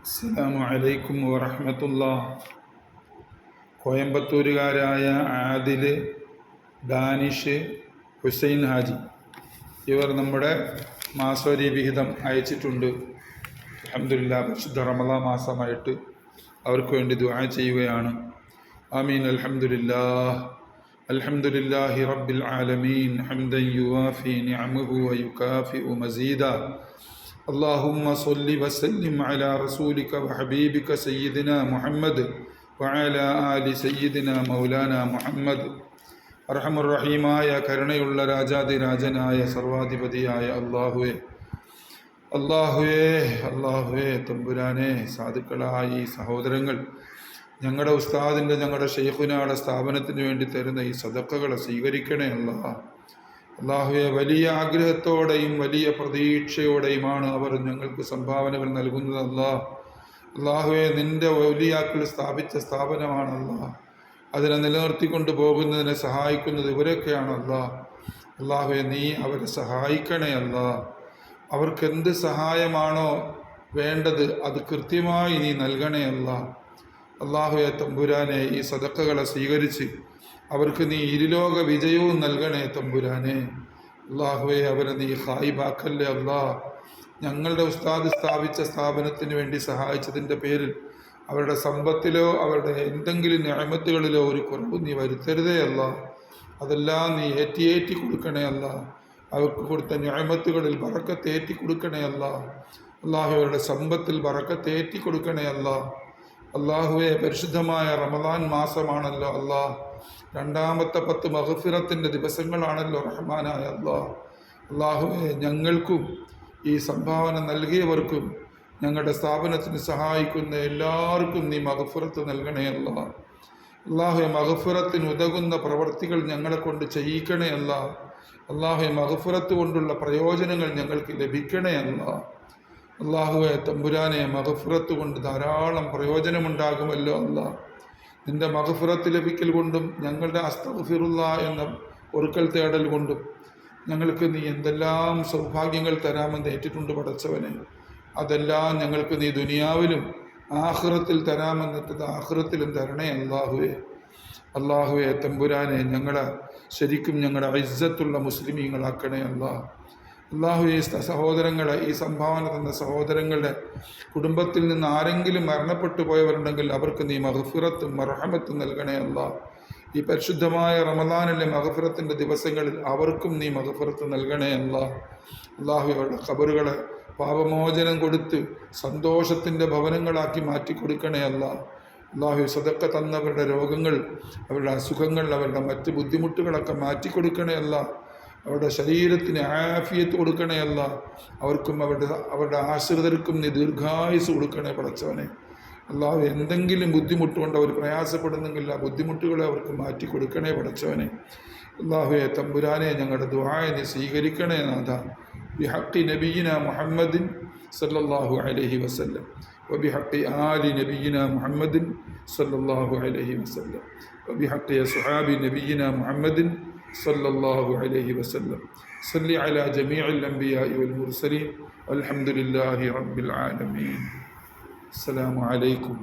അസ്സലാമു അലൈക്കും വറഹ്മത്തുള്ളാഹ്. കോയമ്പത്തൂരുകാരായ ആദിൽ, ഡാനിഷ്, ഹുസൈൻ ഹാജി ഇവർ നമ്മുടെ മാസവരി വിഹിതം അയച്ചിട്ടുണ്ട്. അൽഹംദുലില്ലാഹ്, പരിശുദ്ധ റമളാൻ മാസമായിട്ട് അവർക്ക് വേണ്ടി ദുആ ചെയ്യുകയാണ്. ആമീൻ. അൽഹംദുലില്ലാഹി റബ്ബിൽ ആലമീൻ ഹംദൻ യുവാഫി നിഅമഹു വയുകാഫിഉ മസീദാ. اللهم صل وسلم على رسولك وحبيبك سيدنا محمد وعلى آل سيدنا مولانا محمد. അർഹമർ റഹീമായ കരുണയുള്ള രാജാതിരാജനായ സർവാധിപതിയായ അല്ലാഹുവേ തമ്പുരാനെ, സാധുക്കളായ ഈ സഹോദരങ്ങൾ ഞങ്ങളുടെ ഉസ്താദിൻ്റെ, ഞങ്ങളുടെ ഷെയ്ഖുനാടെ സ്ഥാപനത്തിന് വേണ്ടി തരുന്ന ഈ സദഖകളെ സ്വീകരിക്കണേ അല്ലാഹുവേ. വലിയ ആഗ്രഹത്തോടെയും വലിയ പ്രതീക്ഷയോടെയുമാണ് അവർ ഞങ്ങൾക്ക് സംഭാവനകൾ നൽകുന്നത് അല്ലാഹുവേ. നിന്റെ ഔലിയാക്കൾ സ്ഥാപിച്ച സ്ഥാപനമാണ് അതിനെ നിലനിർത്തിക്കൊണ്ട് പോകുന്നതിനെ സഹായിക്കുന്നത് ഇവരൊക്കെയാണ് അല്ലാഹുവേ. നീ അവരെ സഹായിക്കണേ അവർക്ക് എന്ത് സഹായമാണോ വേണ്ടത് അത് കൃത്യമായി നീ നൽകണേ അല്ലാഹുവേ. തമ്പുരാനെ, ഈ സദഖകളെ സ്വീകരിച്ച് അവർക്ക് നീ ഇരുലോക വിജയവും നൽകണേ തമ്പുരാനെ. അല്ലാഹുവേ, അവരെ നീ ഖായിബാക്കല്ലേ ഞങ്ങളുടെ ഉസ്താദ് സ്ഥാപിച്ച സ്ഥാപനത്തിന് വേണ്ടി സഹായിച്ചതിൻ്റെ പേരിൽ അവരുടെ സമ്പത്തിലോ അവരുടെ എന്തെങ്കിലും നിഅമത്തുകളിലോ ഒരു കുറവ് നീ വരുത്തരുതേ അതെല്ലാം നീ ഏറ്റി കൊടുക്കണേ അവർക്ക് കൊടുത്ത നിഅമത്തുകളിൽ ബറക്കത്ത് കൊടുക്കണേ അല്ലാഹു. അവരുടെ സമ്പത്തിൽ ബറക്കത്ത് കൊടുക്കണേ അല്ലാഹുവേ. പരിശുദ്ധമായ റമളാൻ മാസമാണല്ലോ രണ്ടാമത്തെ 10 മഗ്ഫിറത്തിൻ്റെ ദിവസങ്ങളാണല്ലോ റഹ്മാനായ അല്ലാഹുവേ. ഞങ്ങൾക്കും ഈ സംഭാവന നൽകിയവർക്കും ഞങ്ങളുടെ സ്ഥാപനത്തിന് സഹായിക്കുന്ന എല്ലാവർക്കും നീ മഗ്ഫിറത്ത് നൽകണേ അല്ലാഹുവേ. മഗ്ഫിറത്തിന് ഉതകുന്ന പ്രവർത്തികൾ ഞങ്ങളെ കൊണ്ട് ചെയ്യിക്കണേ അല്ലാഹുവേ. മഗ്ഫിറത്ത് കൊണ്ടുള്ള പ്രയോജനങ്ങൾ ഞങ്ങൾക്ക് ലഭിക്കണേ അല്ലാഹുവേ. തമ്പുരാനെ, മഗ്ഫിറത്ത് കൊണ്ട് ധാരാളം പ്രയോജനമുണ്ടാകുമല്ലോ നിന്റെ മഗ്ഫിറത്ത് ലഭിക്കൽ കൊണ്ടും ഞങ്ങളുടെ അസ്തഗ്ഫിറുല്ലാ എന്ന ഒറുക്കൽ തേടൽ കൊണ്ടും ഞങ്ങൾക്ക് നീ എന്തെല്ലാം സൗഭാഗ്യങ്ങൾ തരാമെന്ന് ഏറ്റിട്ടുണ്ട് പടച്ചവനെ. അതെല്ലാം ഞങ്ങൾക്ക് നീ ദുനിയാവിലും ആഖിറത്തിൽ തരാമെന്നിട്ടത് ആഖിറത്തിലും തരണേ അല്ലാഹുവേ. തമ്പുരാനെ, ഞങ്ങളെ ശരിക്കും ഞങ്ങളുടെ ഇസ്സത്തുള്ള മുസ്ലിമീങ്ങളാക്കണേ അല്ലാഹുവേ. സഹോദരങ്ങളെ, ഈ സംഭാവന തന്ന സഹോദരങ്ങളുടെ കുടുംബത്തിൽ നിന്ന് ആരെങ്കിലും മരണപ്പെട്ടു പോയവരുണ്ടെങ്കിൽ അവർക്ക് നീ മഗ്ഫിറത്തും മർഹമത്തും നൽകണേ ഈ പരിശുദ്ധമായ റമളാനിലെ മഗ്ഫിറത്തിൻ്റെ ദിവസങ്ങളിൽ അവർക്കും നീ മഗ്ഫിറത്ത് നൽകണേ അല്ലാഹുവേ. അവരുടെ ഖബറുകളെ പാപമോചനം കൊടുത്ത് സന്തോഷത്തിൻ്റെ ഭവനങ്ങളാക്കി മാറ്റി കൊടുക്കണേ അല്ലാഹു. സദഖ തന്നവരുടെ രോഗങ്ങൾ, അവരുടെ അസുഖങ്ങൾ, അവരുടെ മറ്റ് ബുദ്ധിമുട്ടുകളൊക്കെ മാറ്റിക്കൊടുക്കണേ അവരുടെ ശരീരത്തിന് ആഫിയത്ത് കൊടുക്കണേ അവർക്കും അവരുടെ ആശ്രിതർക്കും നീ ദീർഘായുസ് കൊടുക്കണേ പടച്ചവനെ. അല്ലാഹു, എന്തെങ്കിലും ബുദ്ധിമുട്ടുകൊണ്ട് അവർ പ്രയാസപ്പെടുന്നെങ്കിൽ ആ ബുദ്ധിമുട്ടുകളെ അവർക്ക് മാറ്റി കൊടുക്കണേ പടച്ചവനെ. അല്ലാഹുവേ. തമ്പുരാനെ, ഞങ്ങളുടെ ദുആയെ നീ സ്വീകരിക്കണേ ബിഹഖി നബിയിന മുഹമ്മദിൻ സല്ലല്ലാഹു അലൈഹി വസല്ലം വബിഹഖി ആലി നബിയിന മുഹമ്മദിൻ സല്ലല്ലാഹു അലൈഹി വസല്ലം വബിഹഖി അസ്ഹാബി നബിയിന മുഹമ്മദിൻ സല്ലല്ലാഹു അലൈഹി വസല്ലം. സല്ലി അലാ ജമീഇൽ അംബിയാഇ വൽ മുർസലീൻ വൽഹംദുലില്ലാഹി റബ്ബിൽ ആലമീൻ. അസ്സലാമു അലൈക്കും.